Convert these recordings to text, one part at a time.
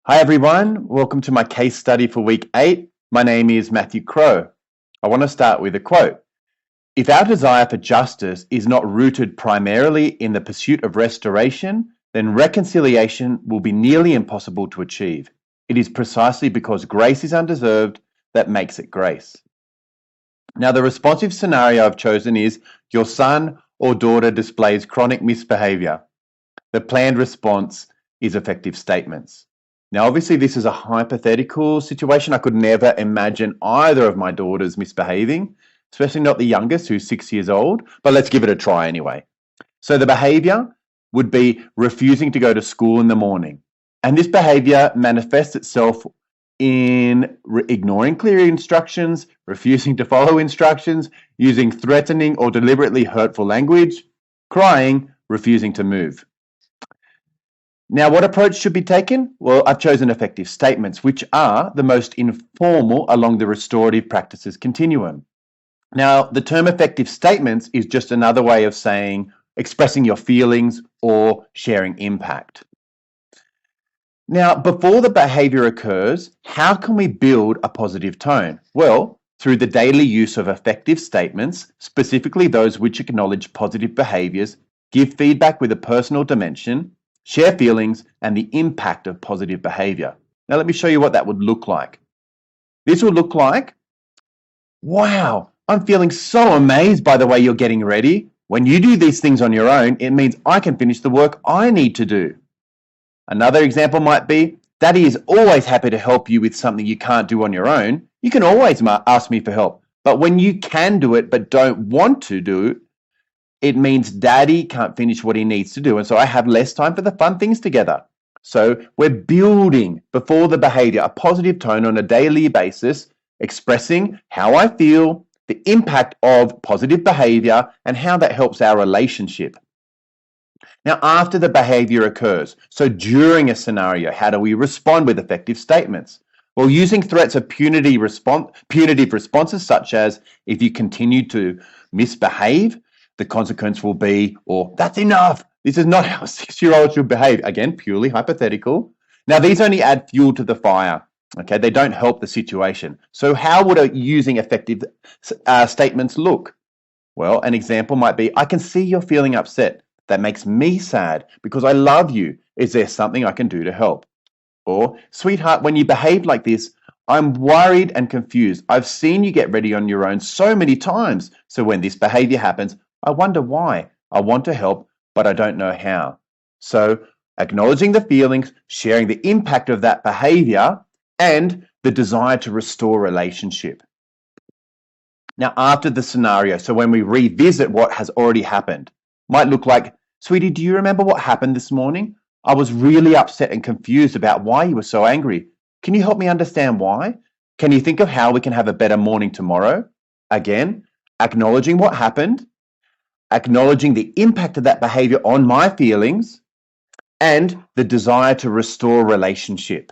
Hi everyone, welcome to my case study for week 8. My name is Matthew Crowe. I want to start with a quote. If our desire for justice is not rooted primarily in the pursuit of restoration, then reconciliation will be nearly impossible to achieve. It is precisely because grace is undeserved that makes it grace. Now, the responsive scenario I've chosen is your son or daughter displays chronic misbehavior. The planned response is effective statements. Now, obviously, this is a hypothetical situation. I could never imagine either of my daughters misbehaving, especially not the youngest, who's 6 years old, but let's give it a try anyway. So the behavior would be refusing to go to school in the morning. And this behavior manifests itself in ignoring clear instructions, refusing to follow instructions, using threatening or deliberately hurtful language, crying, refusing to move. Now, what approach should be taken? Well, I've chosen effective statements, which are the most informal along the restorative practices continuum. Now, the term effective statements is just another way of saying expressing your feelings or sharing impact. Now, before the behavior occurs, how can we build a positive tone? Well, through the daily use of effective statements, specifically those which acknowledge positive behaviors, give feedback with a personal dimension, share feelings, and the impact of positive behavior. Now, let me show you what that would look like. This will look like, wow, I'm feeling so amazed by the way you're getting ready. When you do these things on your own, it means I can finish the work I need to do. Another example might be, Daddy is always happy to help you with something you can't do on your own. You can always ask me for help. But when you can do it but don't want to do it, it means Daddy can't finish what he needs to do. And so I have less time for the fun things together. So we're building before the behavior a positive tone on a daily basis, expressing how I feel, the impact of positive behavior, and how that helps our relationship. Now, after the behavior occurs, so during a scenario, how do we respond with effective statements? Well, using threats of punitive responses, such as if you continue to misbehave, the consequence will be, or that's enough. This is not how a 6-year-old should behave. Again, purely hypothetical. Now, these only add fuel to the fire. Okay, they don't help the situation. So how would using effective statements look? Well, an example might be, I can see you're feeling upset. That makes me sad because I love you. Is there something I can do to help? Or, sweetheart, when you behave like this, I'm worried and confused. I've seen you get ready on your own so many times. So when this behavior happens, I wonder why. I want to help, but I don't know how. So acknowledging the feelings, sharing the impact of that behavior, and the desire to restore relationship. Now, after the scenario, so when we revisit what has already happened, might look like, sweetie, do you remember what happened this morning? I was really upset and confused about why you were so angry. Can you help me understand why? Can you think of how we can have a better morning tomorrow? Again, acknowledging what happened, acknowledging the impact of that behavior on my feelings, and the desire to restore relationship.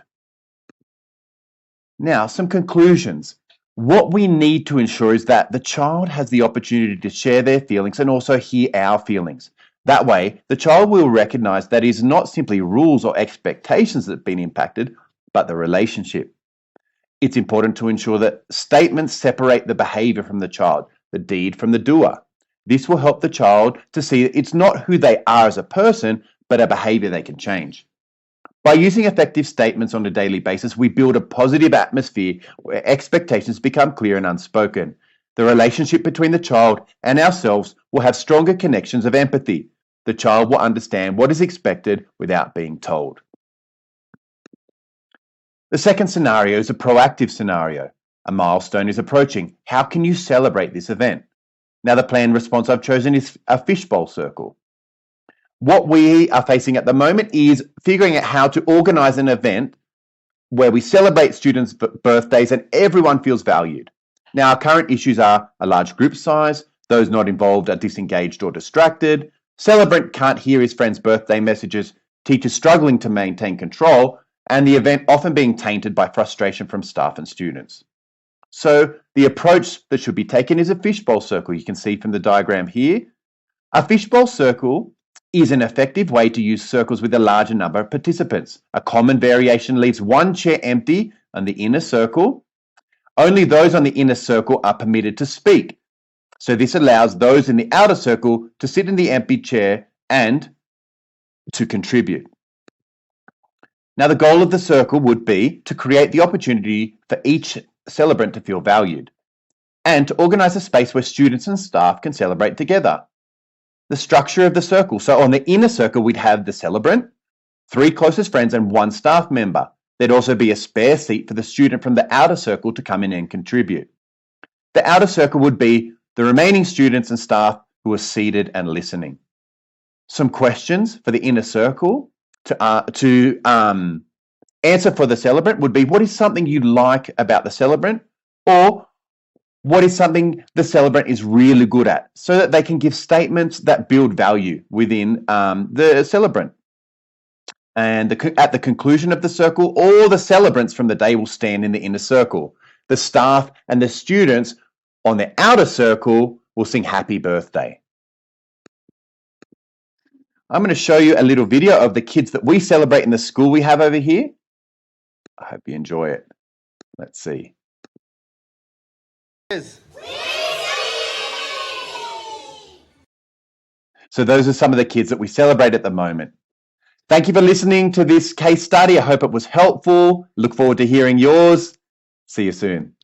Now, some conclusions. What we need to ensure is that the child has the opportunity to share their feelings and also hear our feelings. That way, the child will recognize that it is not simply rules or expectations that have been impacted, but the relationship. It's important to ensure that statements separate the behavior from the child, the deed from the doer. This will help the child to see that it's not who they are as a person, but a behavior they can change. By using effective statements on a daily basis, we build a positive atmosphere where expectations become clear and unspoken. The relationship between the child and ourselves will have stronger connections of empathy. The child will understand what is expected without being told. The second scenario is a proactive scenario. A milestone is approaching. How can you celebrate this event? Now, the planned response I've chosen is a fishbowl circle. What we are facing at the moment is figuring out how to organize an event where we celebrate students' birthdays and everyone feels valued. Now, our current issues are a large group size, those not involved are disengaged or distracted, celebrant can't hear his friend's birthday messages, teachers struggling to maintain control, and the event often being tainted by frustration from staff and students. So the approach that should be taken is a fishbowl circle. You can see from the diagram here. A fishbowl circle is an effective way to use circles with a larger number of participants. A common variation leaves one chair empty on the inner circle. Only those on the inner circle are permitted to speak. So this allows those in the outer circle to sit in the empty chair and to contribute. Now, the goal of the circle would be to create the opportunity for each celebrant to feel valued and to organise a space where students and staff can celebrate together. The structure of the circle. So on the inner circle, we'd have the celebrant, 3 closest friends and 1 staff member. There'd also be a spare seat for the student from the outer circle to come in and contribute. The outer circle would be the remaining students and staff who are seated and listening. Some questions for the inner circle to answer for the celebrant would be, what is something you like about the celebrant? Or what is something the celebrant is really good at, so that they can give statements that build value within the celebrant. And at the conclusion of the circle, all the celebrants from the day will stand in the inner circle. The staff and the students on the outer circle will sing happy birthday. I'm going to show you a little video of the kids that we celebrate in the school we have over here. I hope you enjoy it. Let's see. So those are some of the kids that we celebrate at the moment. Thank you for listening to this case study. I hope it was helpful. Look forward to hearing yours. See you soon.